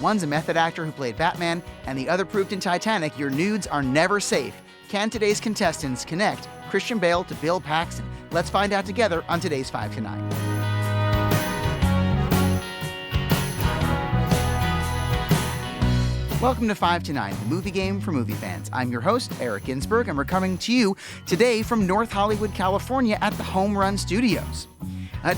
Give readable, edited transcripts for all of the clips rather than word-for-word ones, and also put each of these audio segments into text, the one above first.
One's a method actor who played Batman, and the other proved in Titanic your nudes are never safe. Can today's contestants connect Christian Bale to Bill Paxton? Let's find out together on today's 5 to 9. Welcome to 5 to 9, the movie game for movie fans. I'm your host, Eric Ginsberg, and we're coming to you today from North Hollywood, California at the Home Run Studios.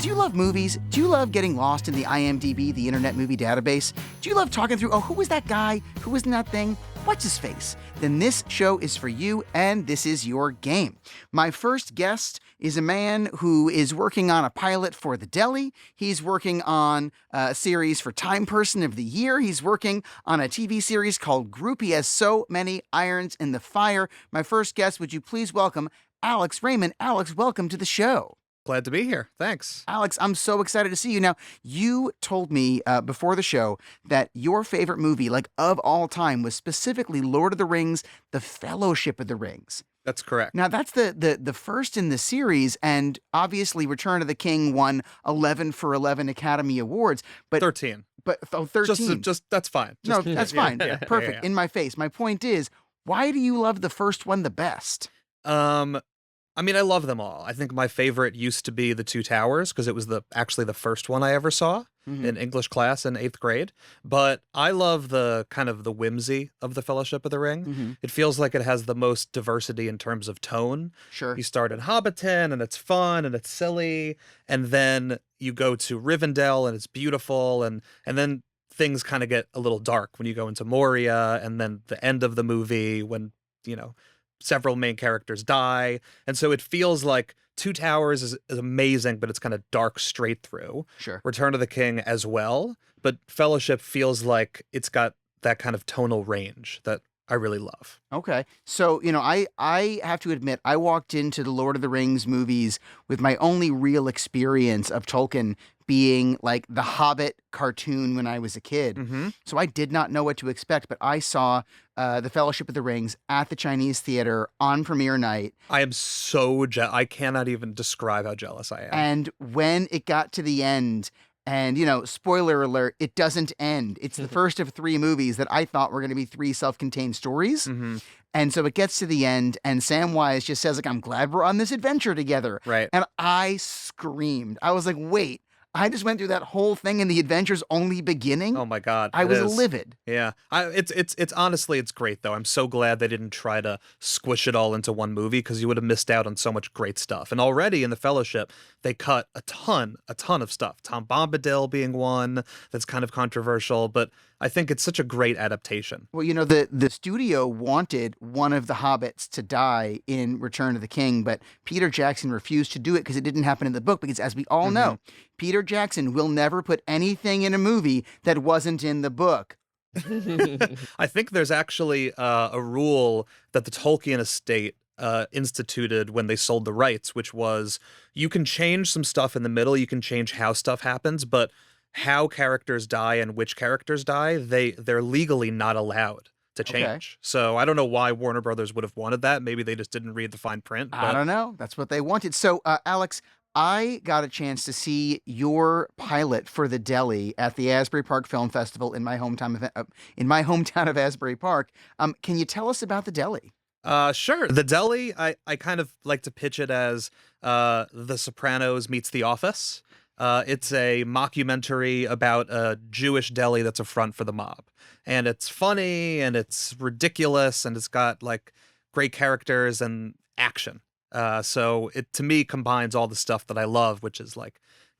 Do you love movies? Do you love getting lost in the IMDb, the Internet Movie Database? Do you love talking through, who was that guy? Who was in that thing? What's his face? Then this show is for you, and this is your game. My first guest is a man who is working on a pilot for The Deli. He's working on a series for Time Person of the Year. He's working on a TV series called Group. He has so many irons in the fire. My first guest, would you please welcome Alex Raiman. Alex, welcome to the show. Glad to be here. Thanks. Alex, I'm so excited to see you. Now, you told me before the show that your favorite movie, of all time, was specifically Lord of the Rings, The Fellowship of the Rings. That's correct. Now, that's the first in the series, and obviously Return of the King won 11 for 11 Academy Awards. But 13. But 13. Just that's fine. No, that's fine. Perfect. Yeah. In my face. My point is, why do you love the first one the best? I love them all. I think my favorite used to be The Two Towers because it was actually the first one I ever saw in English class in 8th grade. But I love the kind of the whimsy of The Fellowship of the Ring. It feels like it has the most diversity in terms of tone. Sure. You start in Hobbiton and it's fun and it's silly, and then you go to Rivendell and it's beautiful, and then things kind of get a little dark when you go into Moria, and then the end of the movie when, several main characters die. And so it feels like Two Towers is amazing, but it's kind of dark straight through. Sure. Return of the King as well. But Fellowship feels like it's got that kind of tonal range that I really love. Okay. So, I have to admit, I walked into the Lord of the Rings movies with my only real experience of Tolkien being like the Hobbit cartoon when I was a kid. So I did not know what to expect, but I saw The Fellowship of the Rings at the Chinese Theater on premiere night. I am so I cannot even describe how jealous I am. And when it got to the end, and, spoiler alert, it doesn't end. It's the first of 3 movies that I thought were going to be 3 self-contained stories. And so it gets to the end, and Samwise just says, I'm glad we're on this adventure together. Right. And I screamed. I was like, wait, I just went through that whole thing and the adventure's only beginning? Oh my God. I was livid. Yeah. It's honestly, it's great though. I'm so glad they didn't try to squish it all into one movie, because you would have missed out on so much great stuff. And already in The Fellowship, they cut a ton of stuff. Tom Bombadil being one that's kind of controversial, but I think it's such a great adaptation. Well, the studio wanted one of the hobbits to die in Return of the King, but Peter Jackson refused to do it because it didn't happen in the book, because as we all know, Peter Jackson will never put anything in a movie that wasn't in the book. I think there's actually a rule that the Tolkien estate instituted when they sold the rights, which was you can change some stuff in the middle, you can change how stuff happens, but how characters die and which characters die, they're legally not allowed to change. Okay. So I don't know why Warner Brothers would have wanted that. Maybe they just didn't read the fine print. But I don't know. That's what they wanted. So, Alex, I got a chance to see your pilot for The Deli at the Asbury Park Film Festival in my hometown of Asbury Park. Can you tell us about The Deli? Sure. The Deli, I kind of like to pitch it as The Sopranos meets The Office. It's a mockumentary about a Jewish deli that's a front for the mob. And it's funny and it's ridiculous and it's got great characters and action. So it, to me, combines all the stuff that I love, which is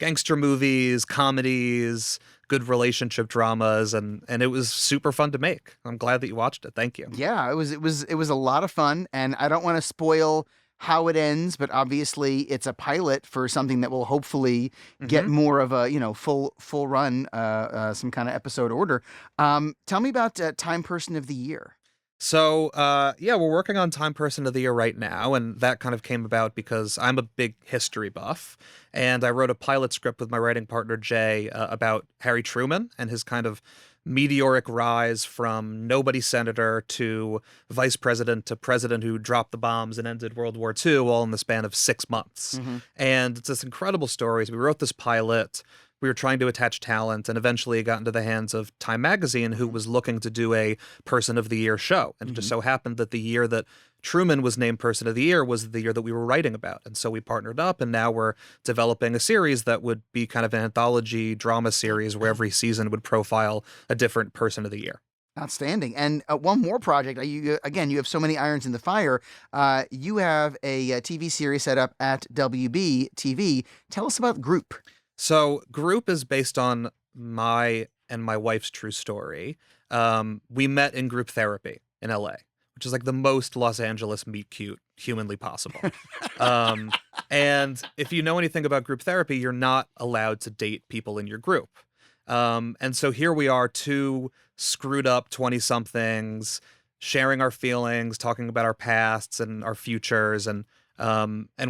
gangster movies, comedies, good relationship dramas, and it was super fun to make. I'm glad that you watched it. Thank you. Yeah, it was a lot of fun, and I don't want to spoil how it ends, but obviously it's a pilot for something that will hopefully get more of a full run, some kind of episode order. Tell me about Time Person of the Year. So, we're working on Time Person of the Year right now, and that kind of came about because I'm a big history buff, and I wrote a pilot script with my writing partner, Jay, about Harry Truman and his kind of meteoric rise from nobody senator to vice president to president who dropped the bombs and ended World War II all in the span of 6 months. And it's this incredible story. So we wrote this pilot. we were trying to attach talent, and eventually it got into the hands of Time Magazine, who was looking to do a Person of the Year show. And it just so happened that the year that Truman was named Person of the Year was the year that we were writing about. And so we partnered up, and now we're developing a series that would be kind of an anthology drama series where every season would profile a different Person of the Year. Outstanding. And one more project. You have so many irons in the fire. You have a TV series set up at WB TV. Tell us about Group. So Group is based on my and my wife's true story. We met in group therapy in LA, which is like the most Los Angeles meet cute humanly possible. And if you know anything about group therapy, you're not allowed to date people in your group. And so here we are, two screwed up 20-somethings, sharing our feelings, talking about our pasts and our futures, and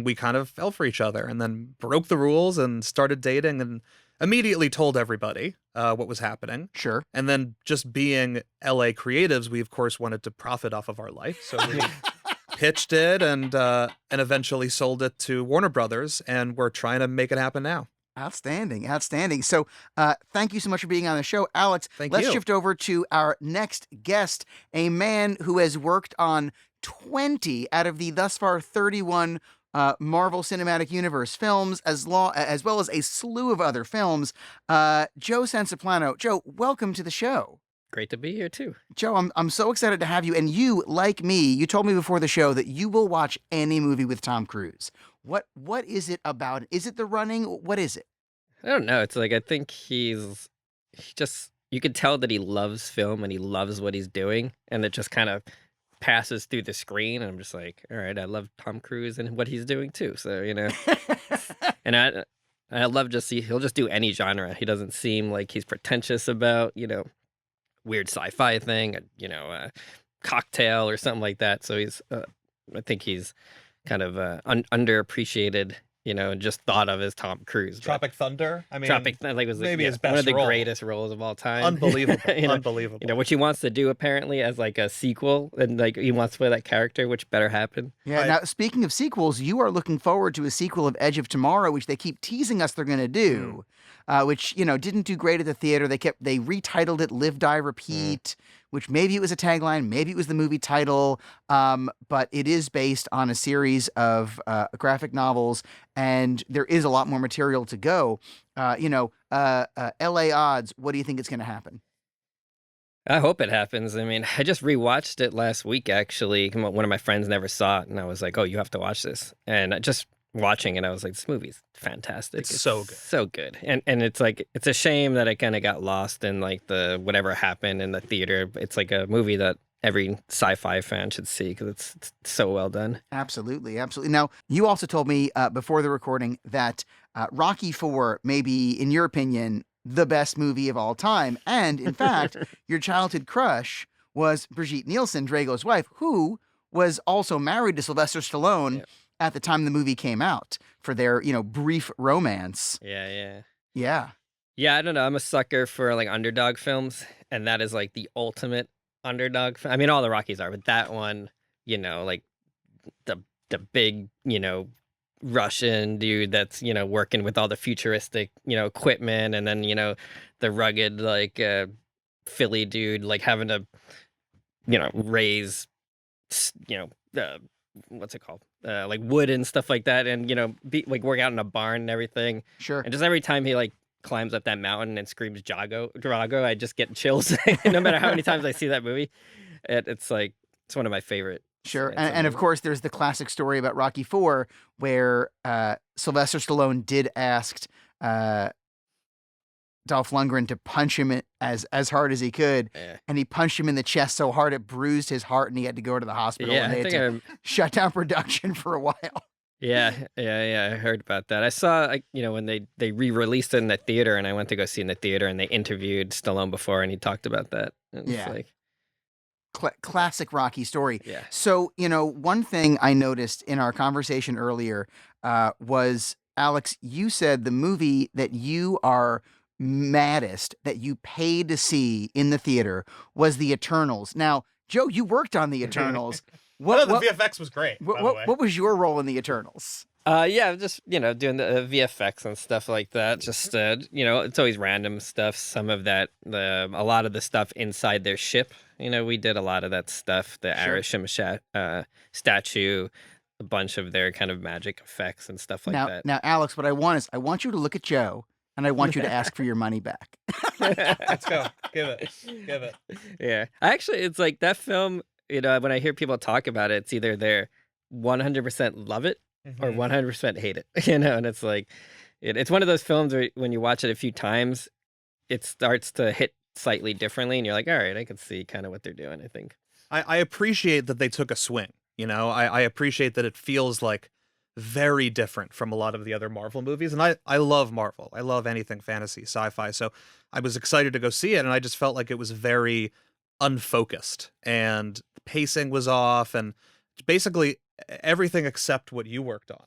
we kind of fell for each other and then broke the rules and started dating and immediately told everybody what was happening. Sure. And then just being LA creatives, we of course wanted to profit off of our life. So we pitched it and eventually sold it to Warner Brothers, and we're trying to make it happen now. Outstanding. Outstanding. So thank you so much for being on the show, Alex. Let's shift over to our next guest, a man who has worked on 20 out of the thus far 31 Marvel Cinematic Universe films, as well as a slew of other films. Joe Censoplano. Joe, welcome to the show. Great to be here too. Joe, I'm so excited to have you. And you, like me, you told me before the show that you will watch any movie with Tom Cruise. What is it about? Is it the running? What is it? I don't know. It's like, I think you could tell that he loves film and he loves what he's doing, and it just kind of passes through the screen. And I'm just like, all right, I love Tom Cruise and what he's doing too. So, and I love he'll just do any genre. He doesn't seem like he's pretentious about, weird sci-fi thing, a Cocktail or something like that. So I think he's kind of underappreciated, just thought of as Tom Cruise. Tropic Thunder. I mean, was maybe his best one of the role. Greatest roles of all time. Unbelievable. Unbelievable. Which he wants to do apparently as like a sequel, and like he wants to play that character, which better happen. Yeah. Now, speaking of sequels, you are looking forward to a sequel of Edge of Tomorrow, which they keep teasing us they're going to do. Which didn't do great at the theater. They retitled it Live, Die, Repeat, which maybe it was a tagline, maybe it was the movie title, but it is based on a series of graphic novels, and there is a lot more material to go. LA odds. What do you think is going to happen? I hope it happens. I mean, I just rewatched it last week. Actually, one of my friends never saw it, and I was like, "Oh, you have to watch this." And I just watching it, I was like, this movie's fantastic. It's so good. So good. And it's like, it's a shame that it kind of got lost in like the whatever happened in the theater. It's like a movie that every sci-fi fan should see because it's so well done. Absolutely. Absolutely. Now, you also told me before the recording that Rocky IV may be, in your opinion, the best movie of all time. And in fact, your childhood crush was Brigitte Nielsen, Drago's wife, who was also married to Sylvester Stallone. Yep. At the time the movie came out for their, brief romance. Yeah. Yeah, I don't know. I'm a sucker for like underdog films, and that is like the ultimate underdog film. I mean, all the Rockies are, but that one, like the big, Russian dude that's, working with all the futuristic, equipment, and then, the rugged like Philly dude like having to, raise, what's it called? Like wood and stuff like that, and be work out in a barn and everything. Sure. And just every time he like climbs up that mountain and screams Drago, I just get chills. No matter how many times I see that movie, it's one of my favorite. Sure. And of course, there's the classic story about Rocky IV where Sylvester Stallone did ask Dolph Lundgren to punch him as hard as he could, and he punched him in the chest so hard it bruised his heart, and he had to go to the hospital, and they had to shut down production for a while. Yeah, I heard about that. I saw, when they re-released it in the theater, and I went to go see it in the theater, and they interviewed Stallone before, and he talked about that. Yeah. Classic Rocky story. Yeah. So, one thing I noticed in our conversation earlier was, Alex, you said the movie that you are maddest that you paid to see in the theater was The Eternals. Now, Joe, you worked on The Eternals. The VFX was great. What was your role in The Eternals? Yeah, just doing the VFX and stuff like that. Just it's always random stuff. Some of that, a lot of the stuff inside their ship. We did a lot of that stuff. The Sure. Arishim statue, a bunch of their kind of magic effects and stuff like that. Now, Alex, what I want is I want you to look at Joe and I want you to ask for your money back. Let's go. Give it. Yeah, actually, it's like that film. When I hear people talk about it, it's either they're 100% love it or 100% hate it. And it's like it's one of those films where when you watch it a few times, it starts to hit slightly differently, and you're like, all right, I can see kind of what they're doing. I think I appreciate that they took a swing. I appreciate that it feels like very different from a lot of the other Marvel movies. And I love Marvel. I love anything fantasy, sci-fi. So I was excited to go see it, and I just felt like it was very unfocused, and the pacing was off, and basically everything except what you worked on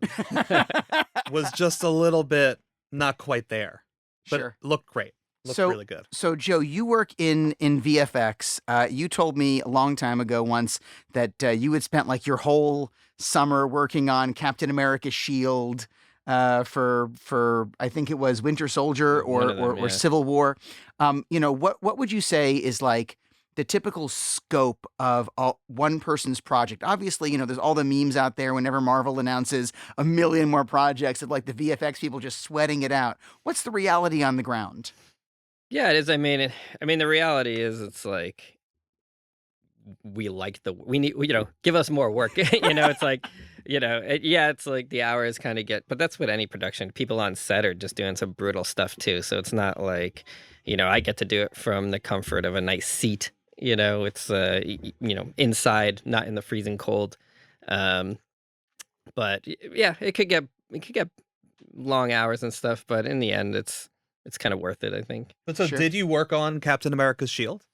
was just a little bit not quite there. But Sure. it looked great. Looked really good. So, Joe, you work in VFX. You told me a long time ago once that you had spent like your whole summer working on Captain America's shield for I think it was Winter Soldier or Civil War. What would you say is like the typical scope of one person's project? Obviously, there's all the memes out there whenever Marvel announces a million more projects of like the VFX people just sweating it out. What's the reality on the ground? Yeah, it is. I mean, the reality is, it's like we need, give us more work. It's like, it's like the hours kind of but that's what any production. People on set are just doing some brutal stuff too. So it's not like, I get to do it from the comfort of a nice seat. It's inside, not in the freezing cold. But yeah, it could get long hours and stuff. But in the end, it's kind of worth it, I think. But so, Sure. Did you work on Captain America's shield?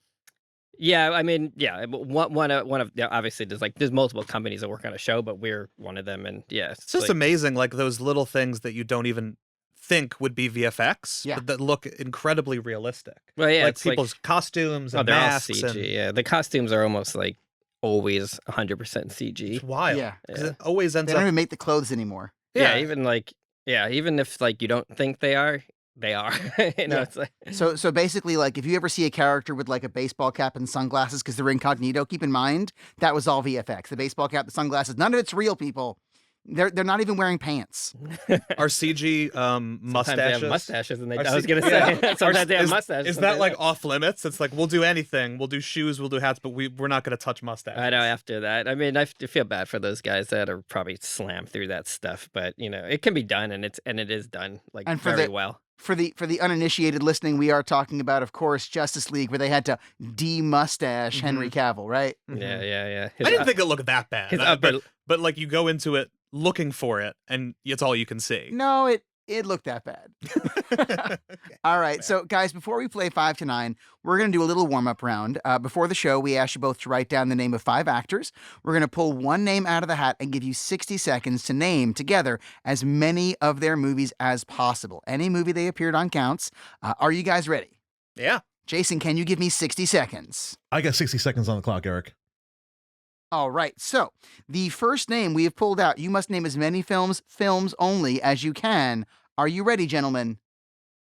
Yeah, I mean, yeah, one of obviously there's multiple companies that work on a show, but we're one of them, and yeah, It's just amazing, like those little things that you don't even think would be VFX, Yeah. but that look incredibly realistic. Well, yeah, like it's people's costumes and they're all masks. CG. And Yeah, the costumes are almost like always 100% CG. it's wild. Yeah. 'Cause it always ends They don't up. even make the clothes anymore. Yeah, even if like you don't think they are. It's like So basically, like if you ever see a character with like a baseball cap and sunglasses because they're incognito, keep in mind that was all VFX. The baseball cap, the sunglasses, none of it's real, people. They're not even wearing pants. Our CG sometimes mustaches. they have mustaches, and Our I was C- gonna yeah. say sometimes they have mustaches. Is that like off limits? It's like we'll do anything. We'll do shoes. We'll do hats, but we're not going to touch mustaches. I know. After that, I mean, I feel bad for those guys that are probably slammed through that stuff, but it can be done, and it is done like And for very the- well. For the uninitiated listening, we are talking about, of course, Justice League, where they had to de-mustache Henry Cavill, right? Mhm. Yeah. I didn't think it looked that bad. his upper- but like you go into it looking for it, and it's all you can see. No, it looked that bad. All right, so guys, before we play 5 to 9, we're going to do a little warm-up round. Before the show, we asked you both to write down the name of 5 actors. We're going to pull one name out of the hat and give you 60 seconds to name together as many of their movies as possible. Any movie they appeared on counts. Are you guys ready? Yeah. Jason, can you give me 60 seconds? I got 60 seconds on the clock, Eric. All right, so the first name we have pulled out, you must name as many films only, as you can. Are you ready, gentlemen?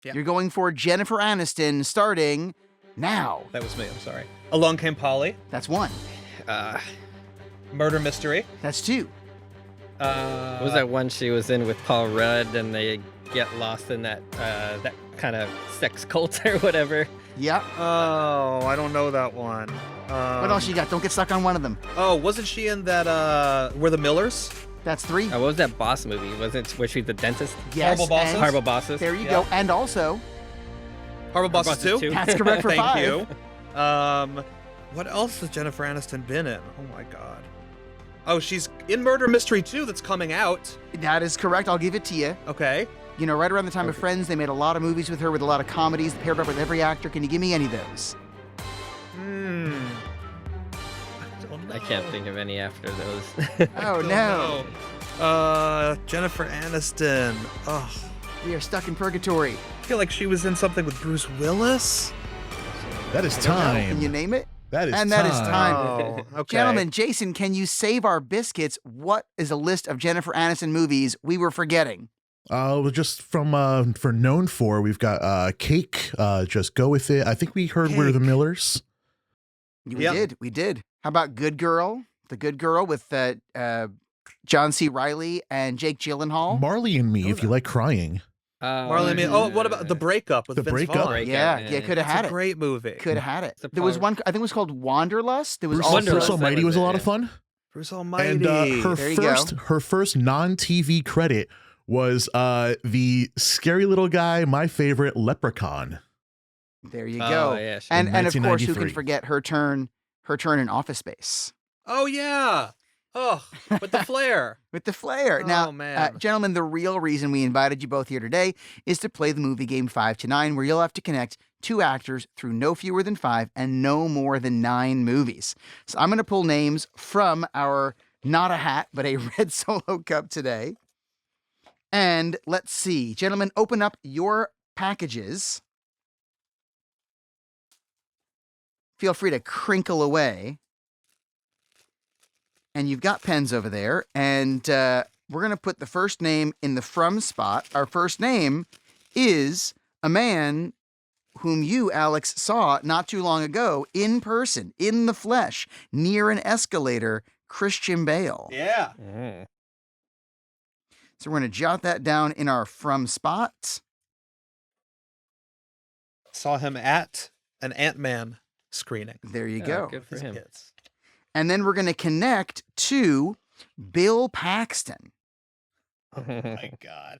Yeah. You're going for Jennifer Aniston, starting now. That was me. I'm sorry. Along Came Polly. That's 1. Murder Mystery. That's 2. What was that one she was in with Paul Rudd, and they get lost in that kind of sex cult or whatever? Yep. Oh, I don't know that one. What else you got? Don't get stuck on one of them. Oh, wasn't she in that We're the Millers? That's 3. What was that Boss movie? Wasn't where she's the dentist? Yes, Horrible Bosses? and Horrible Bosses. There you Yeah. go. And also, Horrible Bosses Bosses 2? two. that's correct for Thank 5. you. What else has Jennifer Aniston been in? Oh my god. Oh, she's in Murder Mystery 2 that's coming out. That is correct. I'll give it to you. Okay. Right around the time of Friends, they made a lot of movies with her, with a lot of comedies, paired up with every actor. Can you give me any of those? I can't think of any after those. Oh, no. Jennifer Aniston. Oh, We are stuck in purgatory. I feel like she was in something with Bruce Willis. That is I don't know. Can time. you name it? That is And that is time. Oh, okay. Gentlemen, Jason, can you save our biscuits? What is a list of Jennifer Aniston movies we were forgetting? Just from for known for, we've got Cake, Just Go With It. I think we heard We're the Cake. Millers. We did. How about Good Girl? The Good Girl with John C. Reilly and Jake Gyllenhaal. Marley and Me, if you like crying. Marley and Me. Oh, what about The Breakup with The Vince Breakup? Vaughn? Yeah, could have had It's a it. great movie. Could have had it. The There was power- one, I think it was called Wanderlust. There was Bruce, also Bruce Almighty was a lot of fun. Bruce Almighty. And There you go. her first non-TV credit was the scary little guy, my favorite, Leprechaun. There you Oh, go. yeah, sure. And of course, who can 1993. forget her turn in Office Space Oh, yeah. Oh, with the flair. with the flair. Oh, Now, man. gentlemen, the real reason we invited you both here today is to play the movie game 5 to 9, where you'll have to connect 2 actors through no fewer than 5 and no more than 9 movies. So I'm going to pull names from our not a hat, but a red Solo Cup today. And let's see. Gentlemen, open up your packages. Feel free to crinkle away. And you've got pens over there. And we're going to put the first name in the from spot. Our first name is a man whom you, Alex, saw not too long ago in person, in the flesh, near an escalator, Christian Bale. Yeah. Mm. So we're going to jot that down in our from spot. Saw him at an Ant-Man screening. There you Oh, go. good for His him. kids. And then we're going to connect to Bill Paxton. Oh, my God.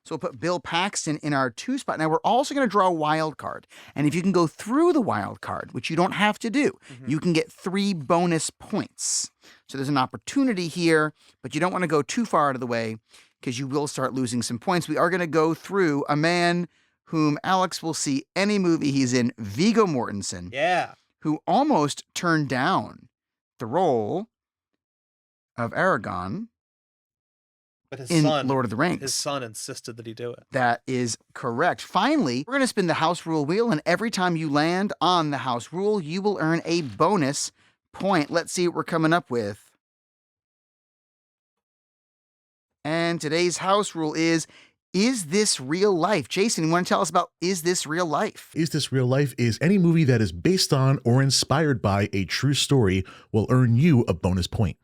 So we'll put Bill Paxton in our 2 spot. Now we're also going to draw a wild card. And if you can go through the wild card, which you don't have to do, you can get 3 bonus points. So there's an opportunity here, but you don't want to go too far out of the way because you will start losing some points. We are going to go through a man whom Alex will see any movie he's in, Viggo Mortensen, Yeah. who almost turned down the role of Aragorn But his in son, Lord of the Rings. his son insisted that he do it. That is correct. Finally, we're going to spin the house rule wheel, and every time you land on the house rule, you will earn a bonus point. Let's see what we're coming up with. And today's house rule is this real life? Jason, you want to tell us about Is This Real Life? Is This Real Life is any movie that is based on or inspired by a true story will earn you a bonus point.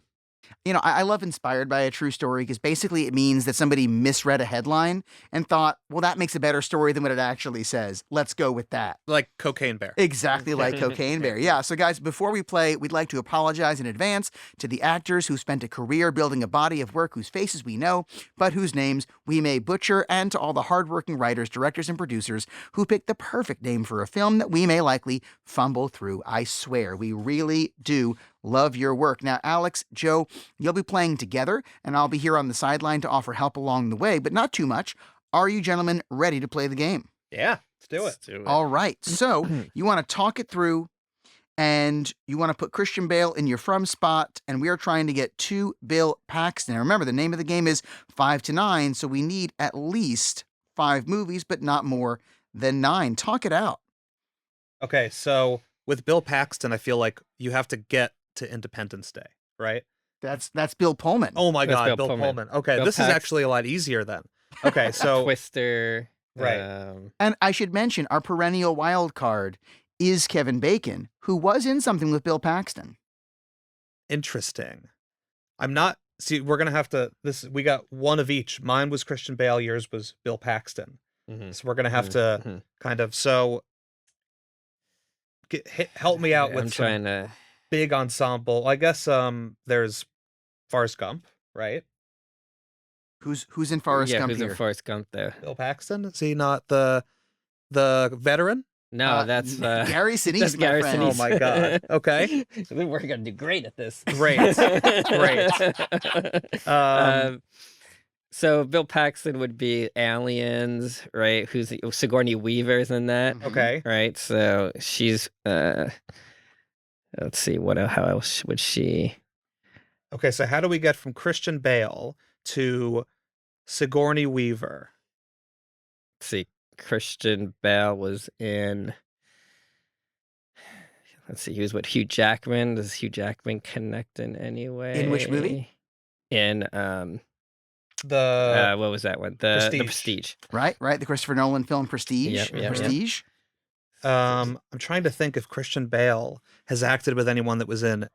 You know, I love inspired by a true story because basically it means that somebody misread a headline and thought, well, that makes a better story than what it actually says. Let's go with that. Like Cocaine Bear. Exactly like Cocaine Bear. Yeah. So, guys, before we play, we'd like to apologize in advance to the actors who spent a career building a body of work whose faces we know, but whose names we may butcher, and to all the hardworking writers, directors, and producers who picked the perfect name for a film that we may likely fumble through. I swear, we really do love your work. Now, Alex, Joe, you'll be playing together, and I'll be here on the sideline to offer help along the way, but not too much. Are you gentlemen ready to play the game? Yeah. Let's do it. Let's do it. All right. So you want to talk it through, and you want to put Christian Bale in your from spot, and we are trying to get to Bill Paxton. Now, remember, the name of the game is 5 to 9, so we need at least 5 movies, but not more than 9. Talk it out. Okay, so with Bill Paxton, I feel like you have to get to Independence Day, right? That's Bill Pullman. Oh my That's God, Bill Bill Pullman. Pullman. Okay, Bill this is Paxton. actually a lot easier then. Okay, so Twister. Right. And I should mention, our perennial wild card is Kevin Bacon, who was in something with Bill Paxton. interesting. I'm not. See, we're gonna have to. We got one of each. Mine was Christian Bale. Yours was Bill Paxton. Mhm. So we're gonna have to Mhm. kind of help me out I'm with some trying to. big ensemble. I guess there's Forrest Gump, right? Who's in Forrest yeah, Gump who's here? in Forrest Gump there? Bill Paxton. Is he not the veteran? No, that's Gary Sinise, that's my Gary friend. Oh Sinise. my God. Okay. We're gonna do great at this. Great. Great. So Bill Paxton would be Aliens, right? Who's Sigourney Weaver's in that, Mhm. Okay. right? So she's let's see how else would she? Okay. So how do we get from Christian Bale to Sigourney Weaver? Let's see, Christian Bale was in. let's see, he was with Hugh Jackman. Does Hugh Jackman connect in any way? In which movie? In The what was that one? The Prestige. Prestige. Right. The Christopher Nolan film Prestige. Yep, yep, yep. Prestige. I'm trying to think if Christian Bale has acted with anyone that was in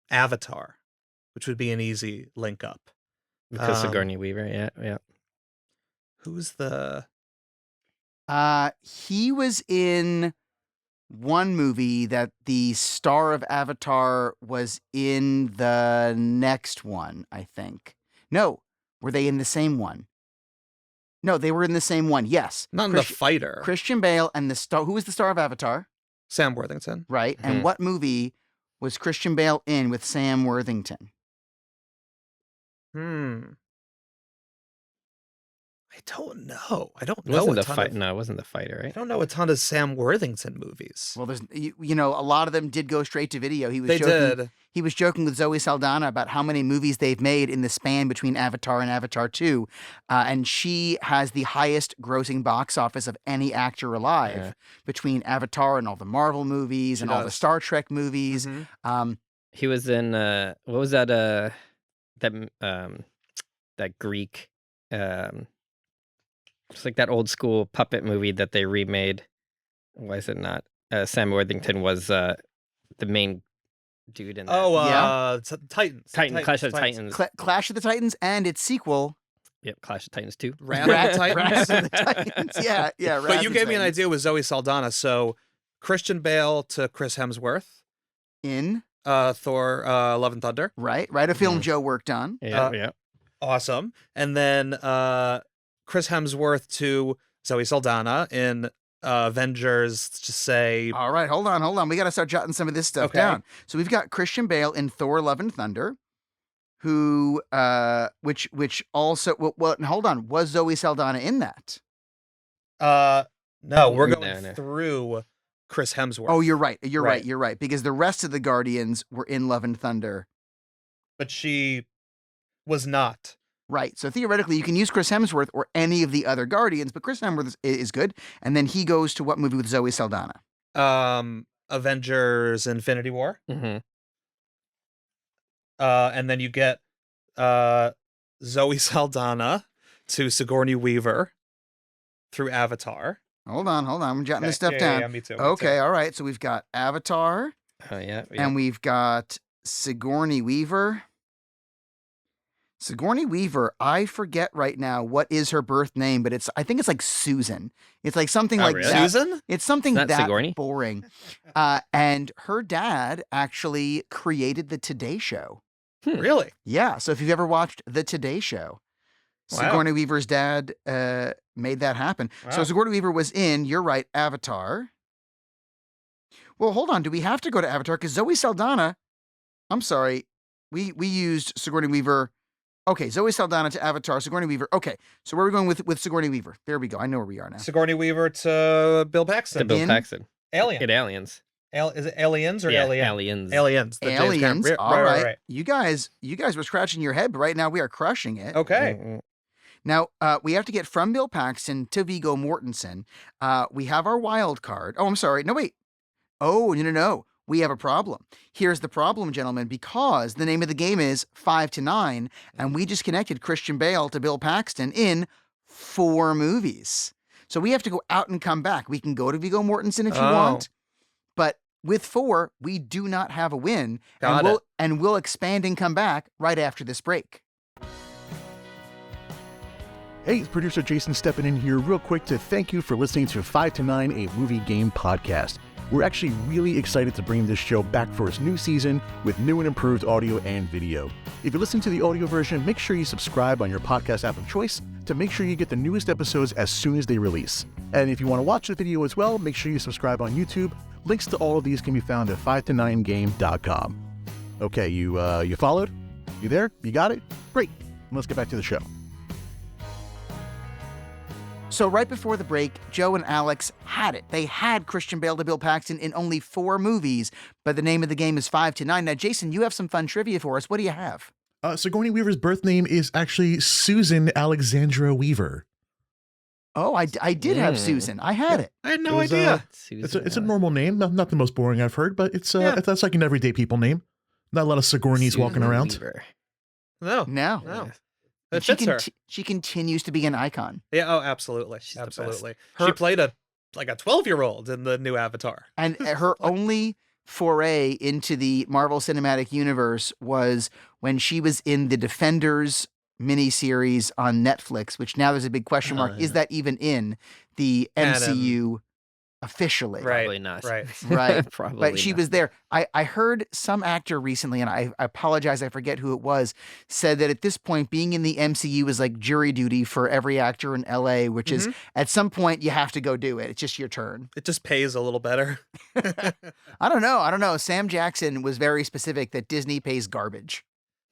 Avatar, which would be an easy link up. Because Um, Sigourney Weaver. Yeah. Who's the He was in one movie that the star of Avatar was in the next one, I think. No, were they in the same one? No, they were in the same one. Yes. not in the fighter? Christian Bale and the star. Who was the star of Avatar? Sam Worthington. Right. And Mhm. what movie was Christian Bale in with Sam Worthington? I don't know. I don't It know wasn't a the ton fight. of, No, it wasn't the fighter, I right? don't know a ton of Sam Worthington movies. Well, there's you know a lot of them did go straight to video. He was They joking, did. He was joking with Zoe Saldana about how many movies they've made in the span between Avatar and Avatar 2, and she has the highest grossing box office of any actor alive Yeah. between Avatar and all the Marvel movies She and all the does. Star Trek movies. Mhm. He was in what was that? That Greek, it's like that old school puppet movie that they remade. Why is it not? Sam Worthington was the main dude in that. Oh, Yeah. Titans. Clash of the Titans. Clash of the Titans and its sequel, Yep, Clash of Titans 2. Wrath of the Titans. Wrath of the Titans. Yeah. But Wrath you of gave the me an Titans. idea with Zoe Saldana. So Christian Bale to Chris Hemsworth, In Thor, Love and Thunder. right, a film Mhm. Joe worked on. Yeah, Uh, yeah. Awesome. And then Chris Hemsworth to Zoe Saldana in Avengers, to say, All right, hold on. We got to start jotting some of this stuff Okay. down. So we've got Christian Bale in Thor: Love and Thunder, who, which also, well, hold on, was Zoe Saldana in that? no, we're No, going no. through Chris Hemsworth. Oh, you're right. Right. You're right. Because the rest of the Guardians were in Love and Thunder. But she was not. Right. So theoretically, you can use Chris Hemsworth or any of the other Guardians, but Chris Hemsworth is good. And then he goes to what movie with Zoe Saldana? Avengers Infinity War. hmm And then you get Zoe Saldana to Sigourney Weaver through Avatar. Hold on. I'm jotting this stuff Yeah, down. Yeah, me too. Okay. All right. So we've got Avatar. Oh, yeah. And we've got Sigourney Weaver. Sigourney Weaver, I forget right now what is her birth name, but I think it's like Susan. It's like something Oh, like really? that. Susan? It's something It's not that Sigourney? boring. And her dad actually created the Today Show. Really? Yeah. So if you've ever watched the Today Show, Wow. Sigourney Weaver's dad made that happen. So Wow. Sigourney Weaver was in, you're right, Avatar. Well, hold on. Do we have to go to Avatar? Because Zoe Saldana, I'm sorry, we used Sigourney Weaver. Okay, Zoe Saldana to Avatar, Sigourney Weaver. Okay, so where are we going with Sigourney Weaver? There we go. I know where we are now. Sigourney Weaver to Bill To Paxton. Bill in- Paxton. Alien. In Aliens. Is it Aliens or Yeah, Alien? Aliens. Aliens. the James Aliens. Cameron- All right. right. You guys were scratching your head, but right now we are crushing it. Okay. Mm-mm. Now, we have to get from Bill Paxton to Viggo Mortensen. We have our wild card. Oh, I'm sorry. No, wait. Oh, no. We have a problem. Here's the problem, gentlemen, because the name of the game is 5 to 9, and we just connected Christian Bale to Bill Paxton in 4 movies. So we have to go out and come back. We can go to Viggo Mortensen if you Oh. want, but with 4, we do not have a win, Got and we'll expand and come back right after this break. Hey, it's producer Jason stepping in here real quick to thank you for listening to 5 to 9, a movie game podcast. We're actually really excited to bring this show back for its new season with new and improved audio and video. If you're listening to the audio version, make sure you subscribe on your podcast app of choice to make sure you get the newest episodes as soon as they release. And if you want to watch the video as well, make sure you subscribe on YouTube. Links to all of these can be found at 5to9game.com. Okay, you followed? You there? You got it? Great. Let's get back to the show. So right before the break, Joe and Alex had it. They had Christian Bale to Bill Paxton in only 4 movies, but the name of the game is 5 to 9. Now, Jason, you have some fun trivia for us. What do you have? Sigourney Weaver's birth name is actually Susan Alexandra Weaver. Oh, I did have Susan. I had it. I had It no was, idea. It's a normal name, not the most boring I've heard, but Yeah. that's like an everyday people name. Not a lot of Sigourney's walking around. No. No. No. And It fits her. she continues to be an icon. Yeah, oh, absolutely. She's the best. Absolutely. Her- She played a 12-year-old in the new Avatar. And her only foray into the Marvel Cinematic Universe was when she was in the Defenders miniseries on Netflix, which now there's a big question mark. Is that even in the MCU officially? Right. Probably not. Right. Right. Probably But she not. was there. I heard some actor recently, and I apologize, I forget who it was, said that at this point, being in the MCU is like jury duty for every actor in LA, which is at some point you have to go do it. It's just your turn. It just pays a little better. I don't know. Sam Jackson was very specific that Disney pays garbage.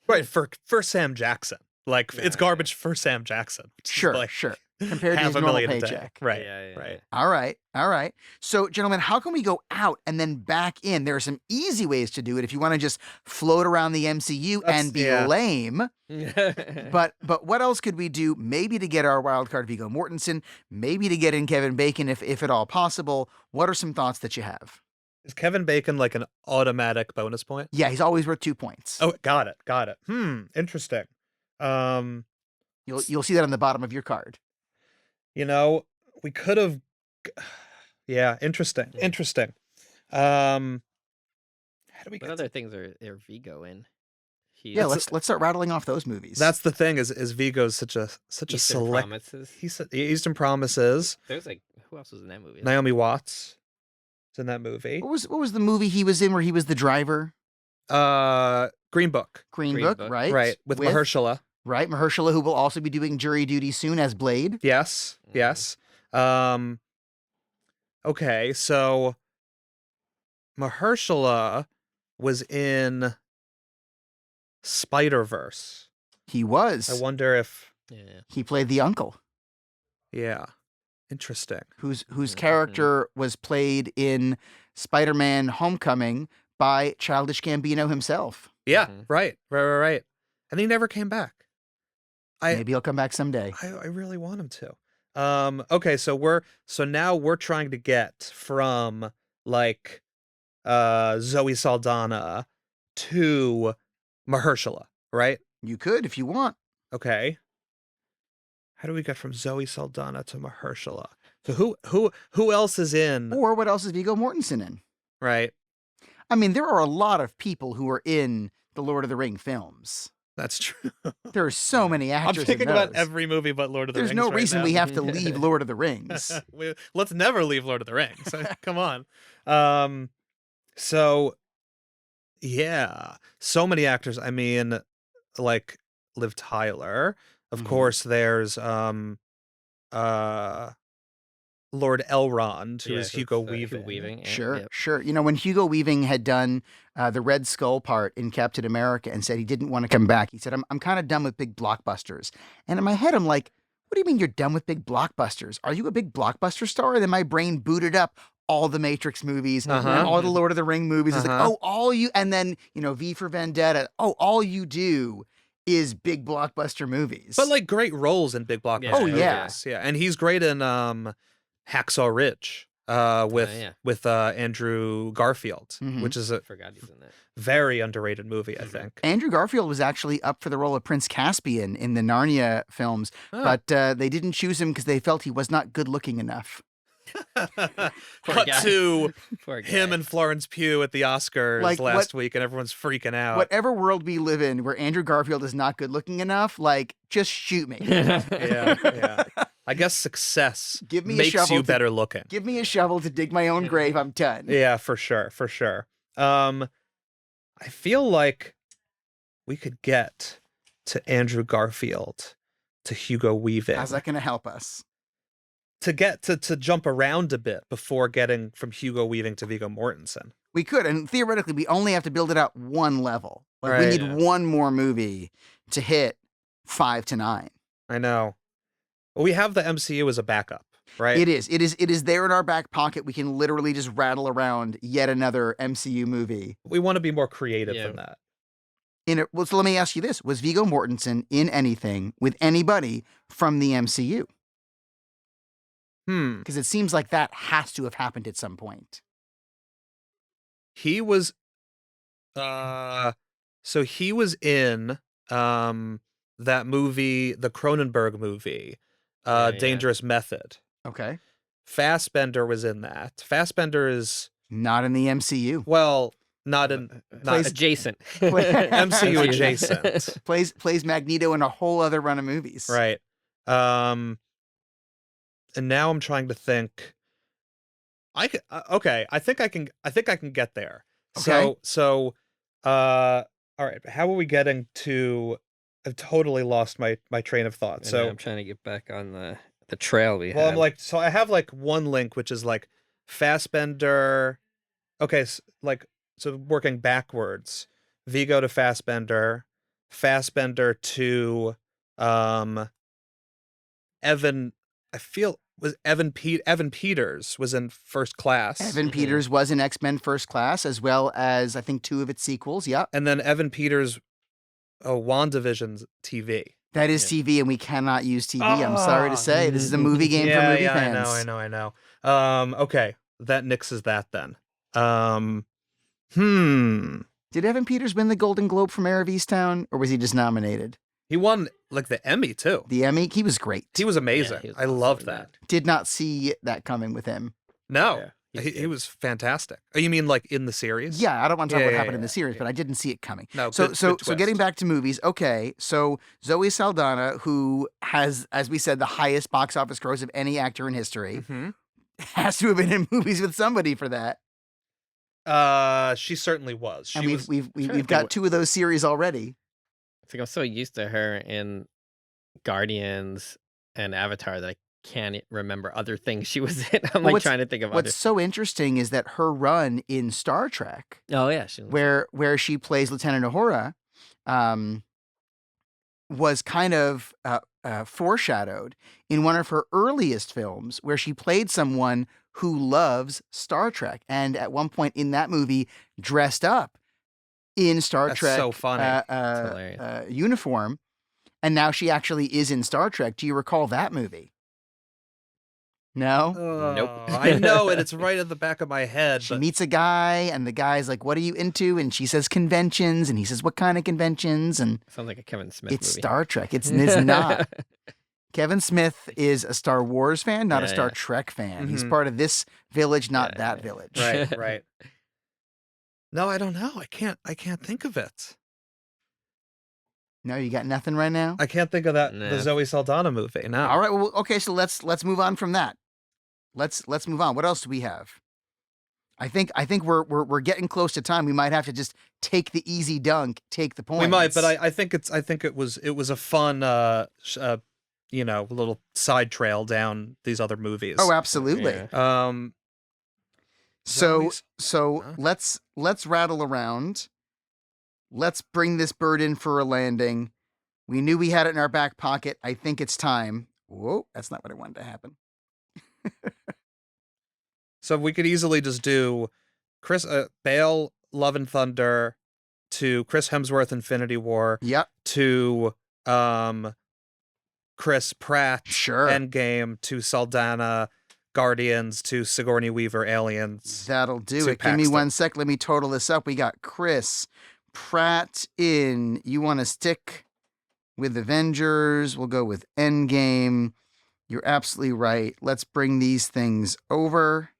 Right, for Sam Jackson. Like, it's garbage for Sam Jackson. which is Sure, like sure. Compared to his normal $500,000 a day. paycheck. Right, Yeah. right. All right. So, gentlemen, how can we go out and then back in? There are some easy ways to do it if you want to just float around the MCU and be lame. But what else could we do? Maybe to get our wild card Viggo Mortensen, maybe to get in Kevin Bacon if at all possible. What are some thoughts that you have? Is Kevin Bacon like an automatic bonus point? Yeah, he's always worth 2 points. Oh, got it. Interesting. You'll see that on the bottom of your card. We could have. Yeah, interesting. How do we What get? other things are Viggo in? Yeah, let's start rattling off those movies. That's the thing. Is Viggo's such a Eastern select. Promises. He's Eastern Promises. There's like who else was in that movie? Naomi Watts is in that movie. what was the movie he was in where he was the driver? Green Book. Green Green Book, Book. right? Right, with Mahershala. Right, Mahershala, who will also be doing jury duty soon as Blade. Yes. Okay, so Mahershala was in Spider-Verse. He was. I wonder if, Yeah. He played the uncle, yeah, interesting. whose character was played in Spider-Man: Homecoming by Childish Gambino himself. Yeah, right. And he never came back. Maybe he'll come back someday. I really want him to. Okay, so now we're trying to get from like Zoe Saldana to Mahershala, right? You could if you want. Okay. How do we get from Zoe Saldana to Mahershala? So who else is in? Or what else is Viggo Mortensen in? Right. I mean, there are a lot of people who are in the Lord of the Ring films. That's true. There are so many I'm actors. thinking in about those. every movie but Lord of the There's Rings. no right reason now. we have to leave Lord of the Rings. Let's never leave Lord of the Rings. Come on. So yeah, so many actors. I mean, like Liv Tyler. Of course, there's Lord Elrond, who is Hugo Weaving. Yeah, Sure. You know, when Hugo Weaving had done the Red Skull part in Captain America and said he didn't want to come back, he said, I'm kind of done with big blockbusters. And in my head, I'm like, what do you mean you're done with big blockbusters? Are you a big blockbuster star? And then my brain booted up all the Matrix movies and all the Lord of the Ring movies. It's like, and then, V for Vendetta. Oh, all you do is big blockbuster movies. But like great roles in big blockbuster movies. Yeah. And he's great in Hacksaw Ridge with Andrew Garfield, which is a Forgot he's in that. very underrated movie, I think. Andrew Garfield was actually up for the role of Prince Caspian in the Narnia films, but they didn't choose him because they felt he was not good looking enough. Cut to him and Florence Pugh at the Oscars last week, and everyone's freaking out. Whatever world we live in where Andrew Garfield is not good looking enough, just shoot me. Yeah. I guess success makes you better looking. Give me a shovel to dig my own grave. I'm done. Yeah, for sure. I feel like we could get to Andrew Garfield, to Hugo Weaving. How's that going to help us? To get to jump around a bit before getting from Hugo Weaving to Viggo Mortensen. We could, and theoretically, we only have to build it out one level. We need one more movie to hit 5 to 9. I know. Well, we have the MCU as a backup, right? It is there in our back pocket. We can literally just rattle around yet another MCU movie. We want to be more creative than that. So let me ask you this. Was Viggo Mortensen in anything with anybody from the MCU? Because it seems like that has to have happened at some point. He was so he was in that movie, the Cronenberg movie, Yeah. Dangerous Method. Okay. Fassbender was in that. Fassbender is, Not in the MCU. well, not in not Adjacent. MCU adjacent. Plays Magneto in a whole other run of movies. Right. And now I'm trying to think. Okay, I think I can get there. Okay. So all right, how are we getting to? I've totally lost my train of thought. So So I'm trying to get back on the trail we well, had. I'm like, so I have like one link, which is like Fassbender. Okay, so working backwards, Viggo to Fassbender, Fassbender to Evan. I feel was Evan Peters was in First Class. Evan Peters was in X-Men First Class, as well as I think 2 of its sequels. Yep. And then Evan Peters, WandaVision's TV. That is TV, and we cannot use TV. I'm sorry to say. This is a movie game for movie fans. I know. Okay, that nixes that then. Did Evan Peters win the Golden Globe for Mayor of Easttown, or was he just nominated? He won like the Emmy too. The Emmy? He was great. He was amazing. he was I awesome loved in that. Did not see that coming with him. No, Yeah, he was fantastic. Oh, you mean like in the series? Yeah, I don't want to talk what happened in yeah, the series, but I didn't see it coming. No, So good so getting twist. back to movies, okay. So Zoe Saldana, who has, as we said, the highest box office gross of any actor in history, Mhm. has to have been in movies with somebody for that. She certainly was. She And was. we've got 2 of those series already. It's like I'm so used to her in Guardians and Avatar that I can't remember other things she was in. I'm Well, like trying to think of other. What's so interesting is that her run in Star Trek, Oh yeah, she where she plays Lieutenant Uhura, was kind of foreshadowed in one of her earliest films, where she played someone who loves Star Trek, and at one point in that movie dressed up in Star That's Trek so funny. hilarious. uniform, and now she actually is in Star Trek. Do you recall that movie? No? Nope. I know it. It's right at the back of my head. She But meets a guy, and the guy's like, "What are you into?" And she says, "Conventions." And he says, "What kind of conventions?" And Sounds like a Kevin Smith it's movie. Star Trek. It's not. Kevin Smith is a Star Wars fan, not a Yeah, Star yeah. Trek fan. He's Mhm. part of this village, not Yeah, that yeah. village. right. No, I don't know. I can't think of it. No, you got nothing right now? I can't think of the No. Zoe Saldana movie. No. All right. Well, okay. So let's move on from that. Let's move on. What else do we have? I think we're getting close to time. We might have to just take the easy dunk, take the points. We might, but I think it was a fun little side trail down these other movies. Oh, absolutely. Yeah. So Huh? let's rattle around. Let's bring this bird in for a landing. We knew we had it in our back pocket. I think it's time. Whoa, that's not what I wanted to happen. So we could easily just do Chris Bale, Love and Thunder, to Chris Hemsworth, Infinity War, Yep, to Chris Pratt, sure. Endgame, to Saldana, Guardians, to Sigourney Weaver, Aliens. That'll do to it. Give me Paxton. 1 sec. Let me total this up. We got Chris Pratt in. You want to stick with Avengers? We'll go with Endgame. You're absolutely right. Let's bring these things over.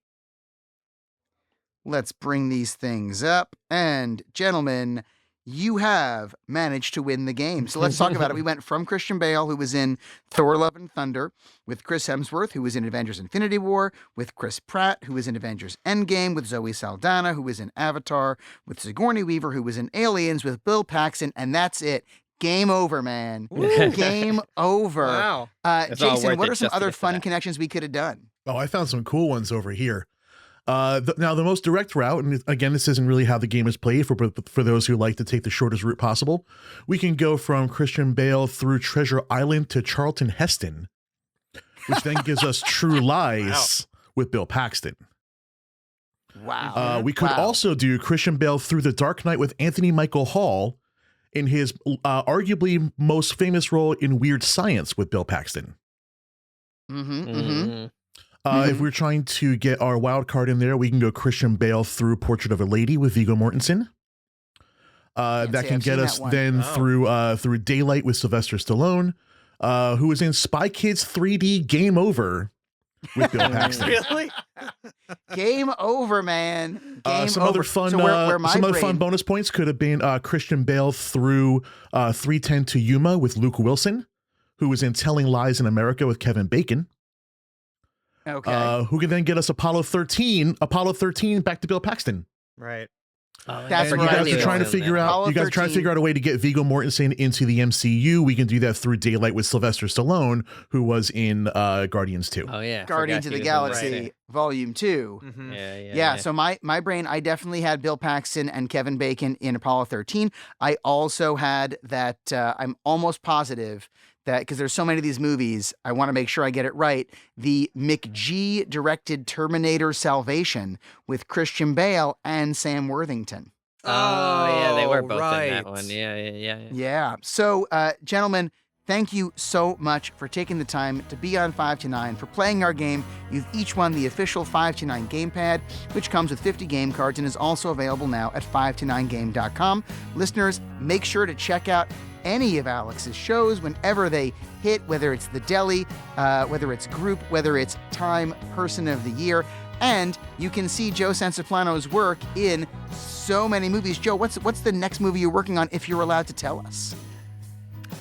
Let's bring these things up. And gentlemen, you have managed to win the game. So let's talk about it. We went from Christian Bale, who was in Thor, Love and Thunder, with Chris Hemsworth, who was in Avengers Infinity War, with Chris Pratt, who was in Avengers Endgame, with Zoe Saldana, who was in Avatar, with Sigourney Weaver, who was in Aliens, with Bill Paxton, and that's it. Game over, man. Game over. Wow. It's all Jason, worth what it are some just to other get to fun that. connections we could have done? Oh, I found some cool ones over here. Now, the most direct route, and again, this isn't really how the game is played for those who like to take the shortest route possible, we can go from Christian Bale through Treasure Island to Charlton Heston, which then gives us True Lies with Bill Paxton. Wow. We could also do Christian Bale through The Dark Knight with Anthony Michael Hall in his arguably most famous role in Weird Science with Bill Paxton. Mm-hmm, mm-hmm. If we're trying to get our wild card in there, we can go Christian Bale through Portrait of a Lady with Viggo Mortensen. That can get us then through Daylight with Sylvester Stallone, who was in Spy Kids 3D Game Over with Bill Paxton. Really? Game over, man. Game some over. other fun, So where my some other brain- fun bonus points could have been Christian Bale through 310 to Yuma with Luke Wilson, who was in Telling Lies in America with Kevin Bacon. Okay. Who can then get us Apollo 13 back to Bill Paxton. Right. That's And right. you guys Really are trying to awesome, figure man. out. Apollo You guys are trying to 13. figure out a way to get Viggo Mortensen into the MCU. We can do that through Daylight with Sylvester Stallone, who was in Guardians 2. Oh yeah, Guardians of the Galaxy Volume 2. Mhm. Yeah. So my brain, I definitely had Bill Paxton and Kevin Bacon in Apollo 13. I also had that, I'm almost positive that, because there's so many of these movies, I want to make sure I get it right, the McG directed Terminator Salvation with Christian Bale and Sam Worthington. Oh yeah, they were both right. in that one. Yeah. Yeah. So, gentlemen, thank you so much for taking the time to be on 5 to 9, for playing our game. You've each won the official 5 to 9 gamepad, which comes with 50 game cards and is also available now at 5to9game.com. Listeners, make sure to check out any of Alex's shows whenever they hit, whether it's The Deli, whether it's Group, whether it's Time Person of the Year. And you can see Joe Censoplano's work in so many movies. Joe, what's the next movie you're working on, if you're allowed to tell us?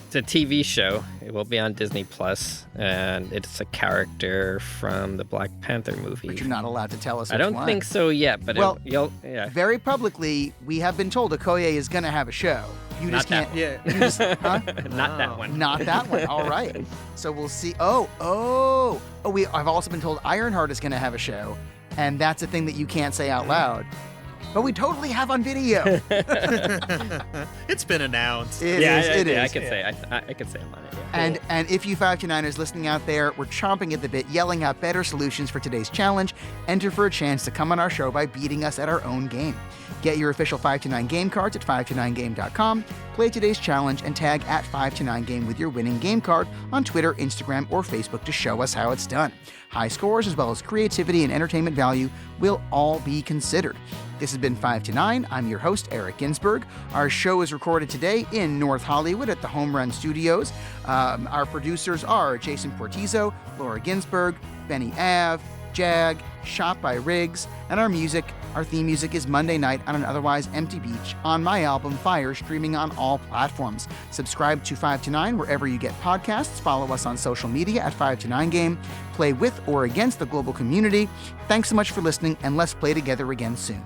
It's a TV show. It will be on Disney Plus, and it's a character from the Black Panther movie. But you're not allowed to tell us I which don't one. think so yet, but Well, yeah. Very publicly, we have been told Okoye is going to have a show. You Not just that can't. Yeah. You just, huh? Not that one. Not that one. All right. So we'll see. I've also been told Ironheart is going to have a show, and that's a thing that you can't say out loud. But we totally have on video. It's been announced. It yeah, is. I can say. I can say I'm on it. Yeah. And if you 5 to 9ers listening out there, we're chomping at the bit, yelling out better solutions for today's challenge. Enter for a chance to come on our show by beating us at our own game. Get your official 5 to 9 game cards at 5to9game.com. Play today's challenge and tag at 5 to 9 game with your winning game card on Twitter, Instagram, or Facebook to show us how it's done. High scores as well as creativity and entertainment value will all be considered. This has been 5 to 9. I'm your host, Eric Ginsberg. Our show is recorded today in North Hollywood at the Home Run Studios. Our producers are Jason Portizo, Laura Ginsberg, Benny Ave, Jag, shot by Riggs, and our theme music is Monday Night on an Otherwise Empty Beach on my album Fire, streaming on all platforms. Subscribe to 5 to 9 wherever you get podcasts. Follow us on social media at 5 to 9 Game. Play with or against the global community. Thanks so much for listening, and let's play together again soon.